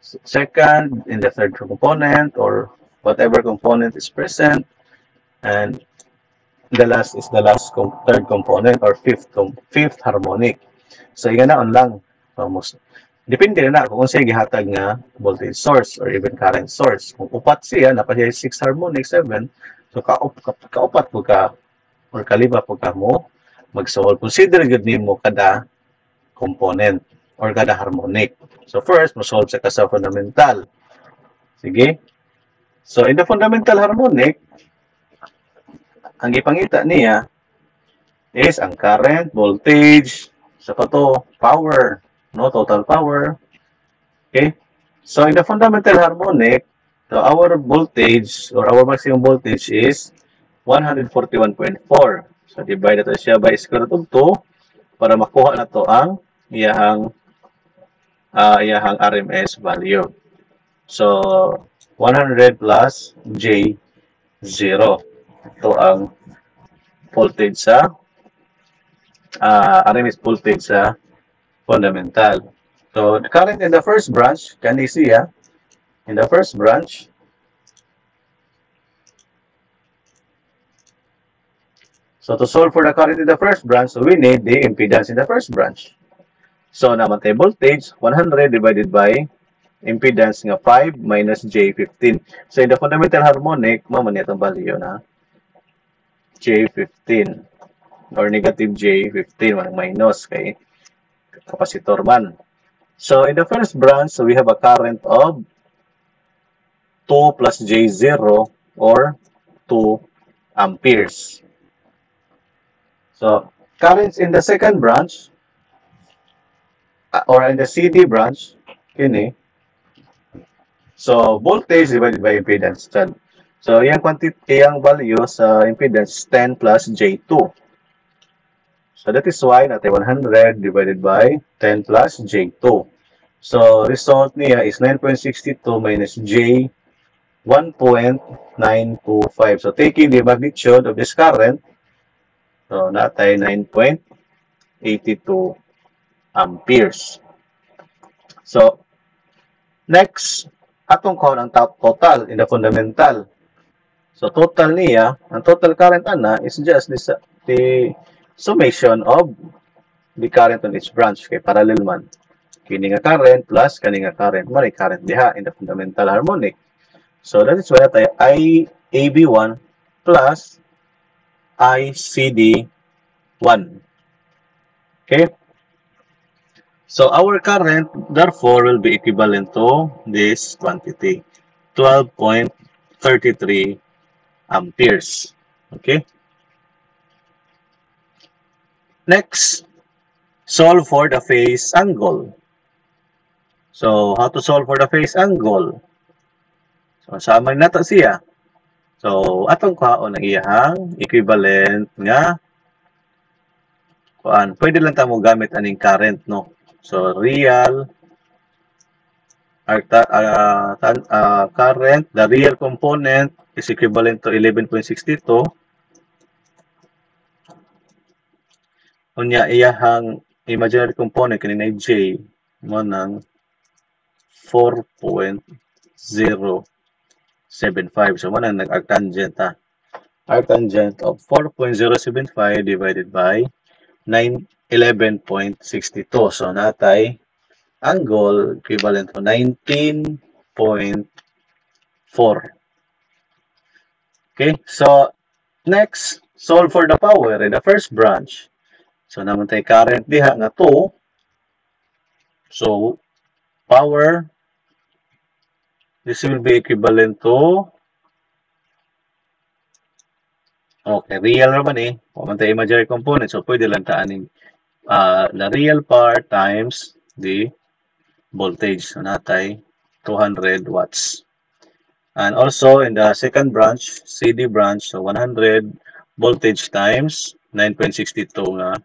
Speaker 1: Second, in the third component, or whatever component is present, and the last is the third component, or fifth harmonic. So yan na on lang. Almost. Depende na kung siya gihatag nga voltage source or even current source. Kung upat siya, napasiya 6 harmonic, 7, so kaupat po ka, or kalima po ka mo mag-solve. Consider good nimo kada component or kada harmonic. So first, mo-solve sa kasa fundamental. Sige. So in the fundamental harmonic, ang ipangita niya is ang current, voltage, sa to, power, no, total power. Okay? So in the fundamental harmonic, so our voltage or our maximum voltage is 141.4. So divide nato siya by square root of 2 para makuha na to ang iyang iyahang RMS value. So, 100 plus J0. Ito ang voltage sa RMS voltage sa fundamental. So, the current in the first branch, can you see, in the first branch, so to solve for the current in the first branch, so we need the impedance in the first branch. So, naman tayo voltage, 100 divided by impedance nga 5 minus J15. So, in the fundamental harmonic, maman itong value na J15 or negative J15, minus kay capacitor man. So, in the first branch, so we have a current of 2 plus J0 or 2 amperes. So, currents in the second branch or in the CD branch, kini. So, voltage divided by impedance. So, yung quantity, yung value sa impedance 10 plus J2. So, that is why natin 100 divided by 10 plus J2. So, result niya is 9.62 minus J 1.925. So, taking the magnitude of this current, so, natay 9.82 amperes. So, next, atong count ang total in the fundamental. So, total niya, ang total current ana is just the summation of the current on each branch kay parallel man. Kini nga current plus kani nga current mo current diha in the fundamental harmonic. So, that is why tayo IAB1 plus ICD1. Okay? So, our current, therefore, will be equivalent to this quantity, 12.33 amperes. Okay? Next, solve for the phase angle. So, how to solve for the phase angle? So, samay na to siya. So, atong kaon ang iyahang equivalent nga kuan. Pwede lang ta mo gamit aning current, no? So, real current, the real component is equivalent to 11.62. Unya iyahang imaginary component kanina J mo ng 4.075. So, mo nang nag-arctangent, arctangent of 4.075 divided by 11.62. So, natay angle equivalent to 19.4. Okay, so next, solve for the power in the first branch. So, naman tayo current diha nga 2. So, power, this will be equivalent to, okay, real naman eh. Naman tayo imaginary component. So, pwede lang taanin the real part times the voltage. So, natay 200 watts. And also, in the second branch, CD branch, so 100 voltage times 9.62 nga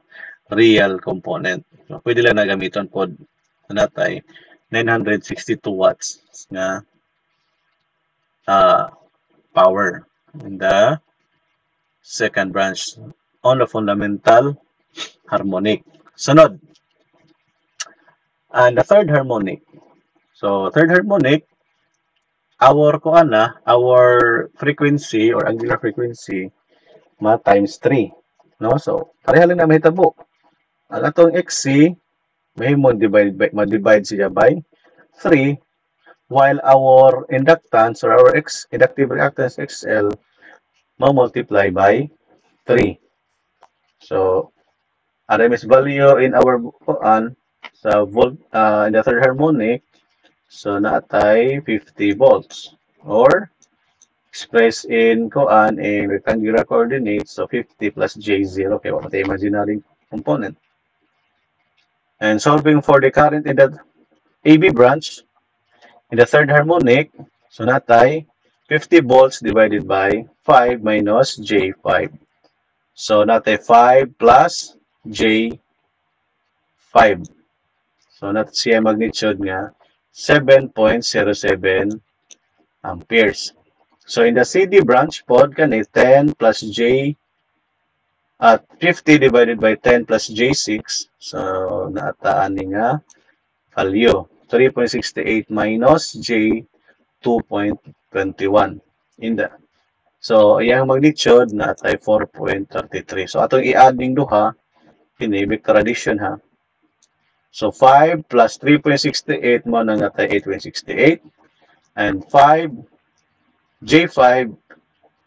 Speaker 1: real component. So, pwede lang na gamiton po natay 962 watts nga power in the second branch on the fundamental harmonic. Sunod. And the third harmonic. So, third harmonic, our frequency or angular frequency times 3. No? So, pareha lang na mahitabo. Ang atong XC, may ma-divide siya by 3, while our inductance or our inductive reactance XL ma-multiply by 3. So, RMS value in our sa volt in the third harmonic, so natay 50 volts or expressed in rectangular coordinates, so 50 plus J0 kay wala tayo imaginary component. And solving for the current in the AB branch in the third harmonic, so natay 50 volts divided by 5 minus J5. So natay 5 plus J5. So, nato siya magnitude nga 7.07 amperes. So, in the CD branch pod, kani 10 plus J at 50 divided by 10 plus J6. So, naataan ni nga value. 3.68 minus J 2.21 in the so iyang magnitude na tay 4.33. So atong i-add ning duha kini vector addition ha. So 5 plus 3.68 mo na natay 8.68 and 5 J5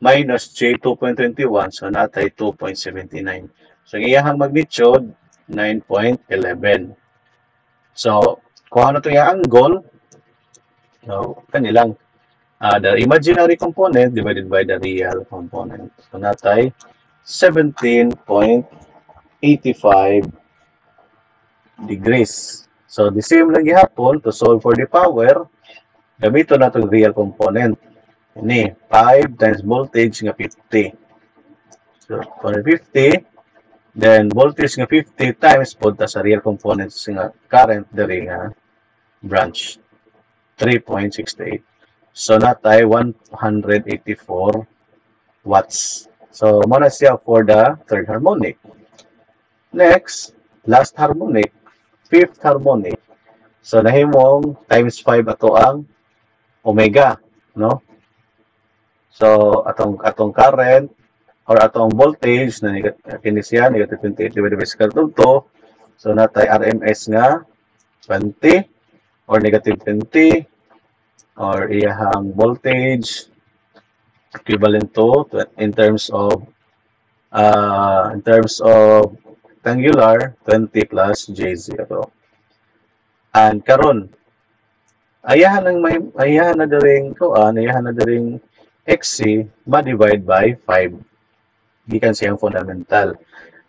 Speaker 1: minus J 2.21 so natay 2.79. So iyang magnitude 9.11. So kung ano to yung angle, so kanilang the imaginary component divided by the real component. So natay 17.85 degrees. So the same lang gihapon to solve for the power, gamito na itong real component. Ini 5 times voltage nga 50. So for 50, then voltage nga 50 times punta sa real components nga current diri nga branch 3.68. So natay 184 watts. So muna siya for the third harmonic. Next, last harmonic, fifth harmonic. So nahimong times 5 ato ang omega, no? So atong current or atong voltage na kini siya negative 28 divided by square root of 2. So natay RMS nga 20 or negative 20 or iyahang voltage equivalent to in terms of rectangular 20 plus J0. And karon ayahan na daring XC ma-divide by 5 gikan siyang fundamental.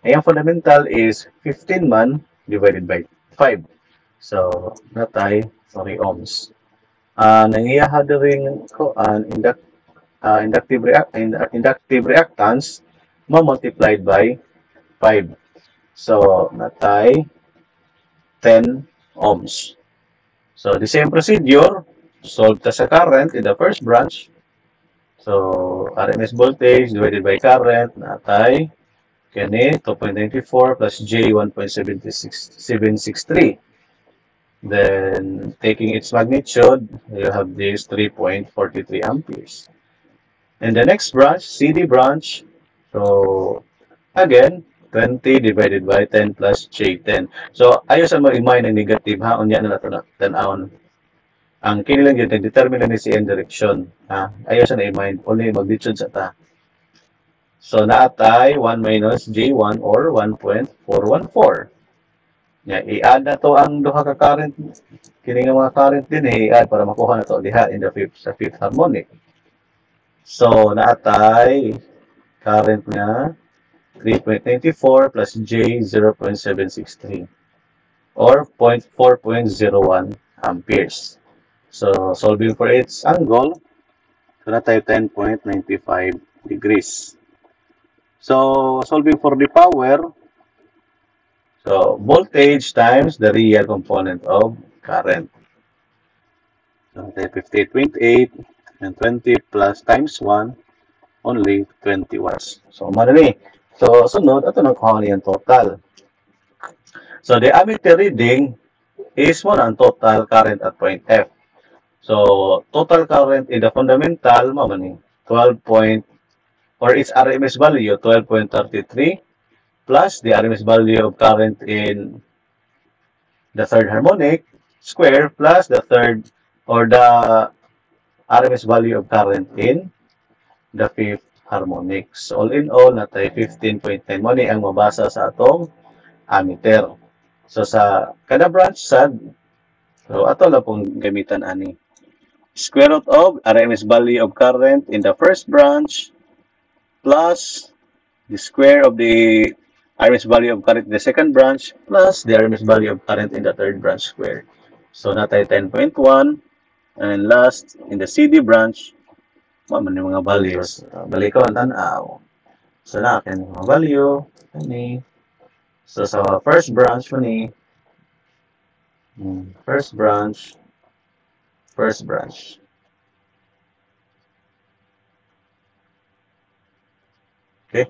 Speaker 1: Ayang fundamental is 15 man divided by 5. So natay 3 ohms. Nangiyaha daring inductive reactance multiplied by 5. So natay 10 ohms. So the same procedure, solve ta sa current in the first branch. So RMS voltage divided by current natay kani 2.94 plus J 1.763. Then, taking its magnitude, you have this 3.43 amperes. And the next branch, CD branch, so again, 20 divided by 10 plus J10. So, ayos ang mag-imay ng negative ha, unya na nato na, tanawon. Ang kinilang yun, determine ni CN direction. Ha? Ayos ang imay, only magnitude sa ta. So, naatay 1 minus J1 or 1.414. I-add na to ang duha ka current. Kini nga mga current din i-add para makuha na to diha in the fifth harmonic. So naatay current nga 3.94 plus J 0.763 or 4.01 amperes. So solving for its angle, so naatay 10.95 degrees. So solving for the power, so voltage times the real component of current. So 58.8 and 20 plus times 1, only 20 watts. So madali. So sunod, ito nakuha niya ang total. So the ammeter reading is mo na ang total current at point F. So total current in the fundamental, mamani, 12 point, or its RMS value, 12.33. Plus the RMS value of current in the third harmonic square plus the third or the RMS value of current in the fifth harmonic. So all in all, natay 15.9 mo ni ang mabasa sa atong ammeter. So sa kada branch sad, so ato lang pong gamitan ani. Square root of RMS value of current in the first branch plus the square of the RMS value of current in the second branch plus the RMS value of current in the third branch square. So natay 10.1 and last in the CD branch, man yung mga values. Balik ko ang tanaw. So na akin mga value ani. So sa first branch mo ni First branch, first branch. Okay?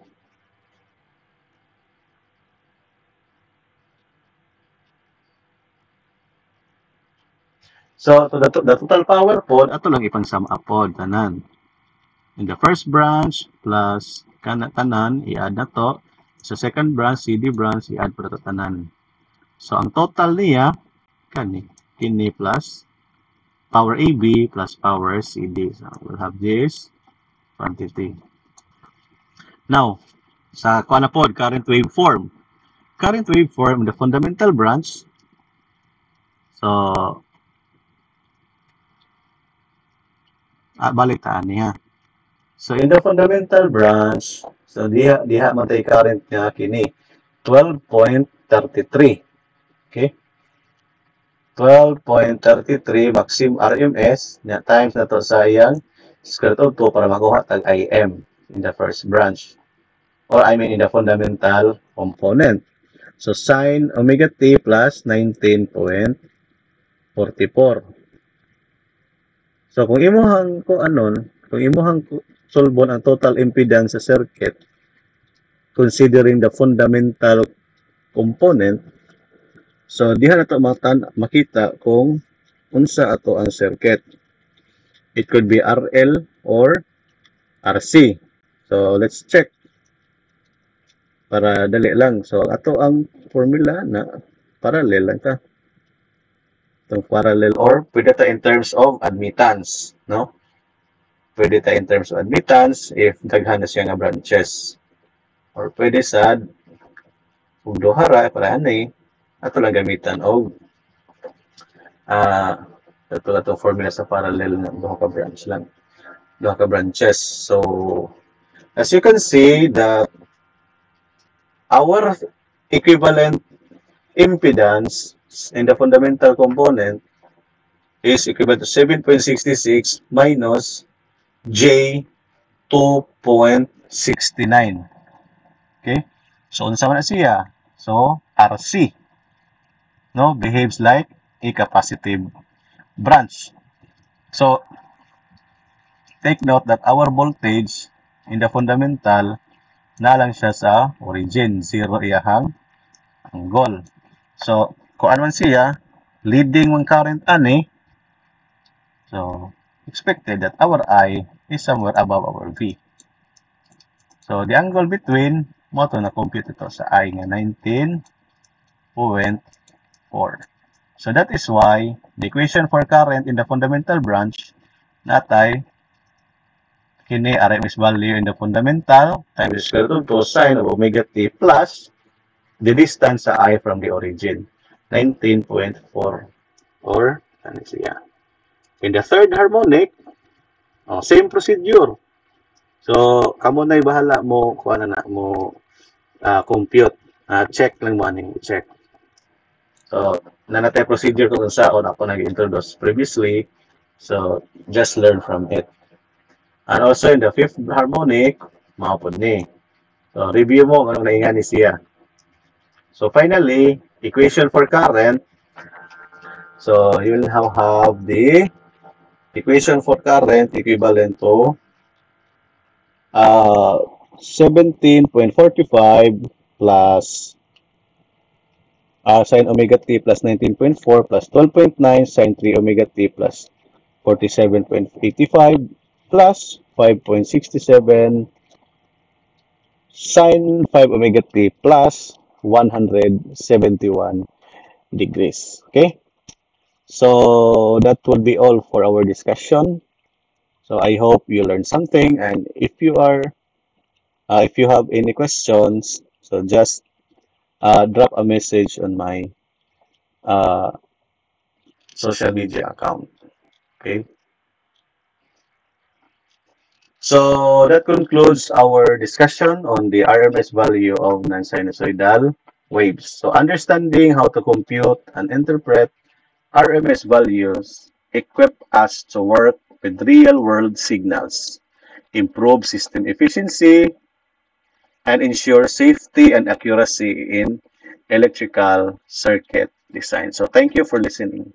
Speaker 1: So, to the total power pod, ato lang ipang sum up pod, tanan. In the first branch, plus tanan, i-add na to. Sa second branch, CD branch, i-add po na to tanan. So, ang total niya, kini plus power AB plus power CD. So, we'll have this quantity. Now, sa kuha na pod, current waveform. Current waveform, the fundamental branch. So, balik taan niya. So, in the fundamental branch, so diha matay current niya kini 12.33. Okay? 12.33 maximum RMS niya times na to sa iyang square root of 2 para makuha tag IM in the first branch. Or I mean in the fundamental component. So, sin omega t plus 19.44. So, kung imuhang solbon ang total impedance sa circuit, considering the fundamental component, so diha na to makita kung unsa ato ang circuit. It could be RL or RC. So, let's check. Para dali lang. So, ato ang formula na parallel lang ta. Itong parallel or pwede ta in terms of admittance, no? Pwede ta in terms of admittance if daghan na siya nga branches. Or pwede sad kung duha ra para anay ato lang gamitan og ito na itong formula sa parallel ng duha ka branch lang. Duha ka branches. So, as you can see that our equivalent impedance in the fundamental component is equivalent to 7.66 minus J 2.69. Okay? So, unsa man na siya? So, RC. No? Behaves like a capacitive branch. So, take note that our voltage in the fundamental na lang siya sa origin. Zero iyahang angle. So, kung ano man siya, leading ng current ani, so, expected that our I is somewhere above our V. So, the angle between, mo to na-compute ito sa I nga 19.4. So, that is why the equation for current in the fundamental branch natay kini RMS value in the fundamental times the square root of 2 sine of omega t plus the distance sa I from the origin, 19.4 or ano siya. In the third harmonic, same procedure. So, kamo na'y bahala mo kung ano na mo compute. Check lang mo aning check. So, nanatay procedure kung saan ako nag-introduce previously. So, just learn from it. And also in the fifth harmonic, maapod ni. So, review mo kung anong naingan ni siya. So, finally, equation for current. So, you will have the equation for current equivalent to 17.45 plus sin omega t plus 19.4 plus 12.9 sin 3 omega t plus 47.85 plus 5.67 sin 5 omega t plus 171 degrees. Okay? So, that would be all for our discussion. So, I hope you learned something, and if you have any questions, so just drop a message on my social media account. Okay. So that concludes our discussion on the RMS value of non-sinusoidal waves. So understanding how to compute and interpret RMS values equip us to work with real-world signals, improve system efficiency, and ensure safety and accuracy in electrical circuit
Speaker 2: design. So thank you for listening.